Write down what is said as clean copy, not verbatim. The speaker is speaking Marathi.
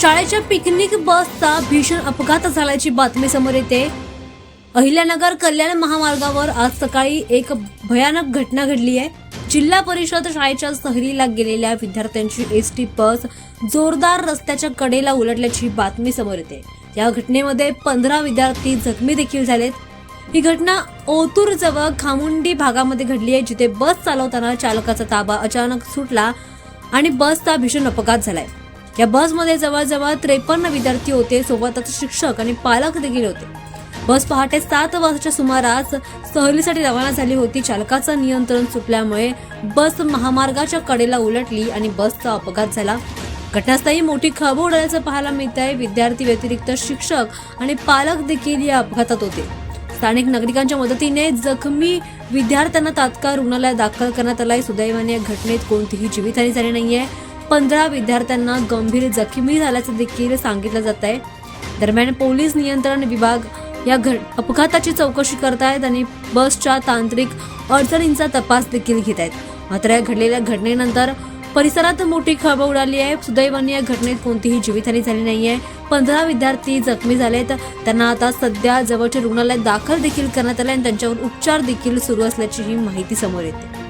शाळेच्या पिकनिक बसचा भीषण अपघात झाल्याची बातमी समोर येते। अहिल्यानगर कल्याण महामार्गावर आज सकाळी एक भयानक घटना घडली आहे। जिल्हा परिषद शाळेच्या सहलीला गेलेल्या विद्यार्थ्यांची एसटी बस जोरदार रस्त्याच्या कडेला उलटल्याची बातमी समोर येते। या घटनेमध्ये 15 विद्यार्थी जखमी देखील झालेत। ही घटना ओतूर जवळ खामुंडी भागामध्ये घडली आहे, जिथे बस चालवताना चालकाचा ताबा अचानक सुटला आणि बसचा भीषण अपघात झालाय। या बसमध्ये जवळजवळ 53 विद्यार्थी होते, सोबतच शिक्षक आणि पालक देखील होते। बस पहाटे 7 वाजताच्या सुमारास सहलीसाठी रवाना झाली होती। चालकाचं नियंत्रण सुटल्यामुळे बस महामार्गाच्या कडेला उलटली आणि बसचा अपघात झाला। घटनास्थळी मोठी खळबळ उडाल्याचं पाहायला मिळत आहे। विद्यार्थी व्यतिरिक्त शिक्षक आणि पालक देखील या अपघातात होते। स्थानिक नागरिकांच्या मदतीने जखमी विद्यार्थ्यांना तात्काळ रुग्णालयात दाखल करण्यात आलंय। सुदैवाने या घटनेत कोणतीही जीवितहानी झाली नाहीये। 15 विद्यार्थ्यांना गंभीर जखमी झाल्याचं देखील सांगितलं जात आहे। दरम्यान पोलीस नियंत्रण विभाग या अपघाताची चौकशी करतायत आणि बसच्या तांत्रिक अडचणींचा तपास देखील घेत आहेत। मात्र या घडलेल्या घटनेनंतर परिसरात मोठी खळबळ उडाली आहे। सुदैवाने या घटनेत कोणतीही जीवितहानी झाली नाहीये। 15 विद्यार्थी जखमी झालेत। त्यांना आता सध्या जवळच्या रुग्णालयात दाखल देखील करण्यात आले आणि त्यांच्यावर उपचार देखील सुरू असल्याची ही माहिती समोर येते।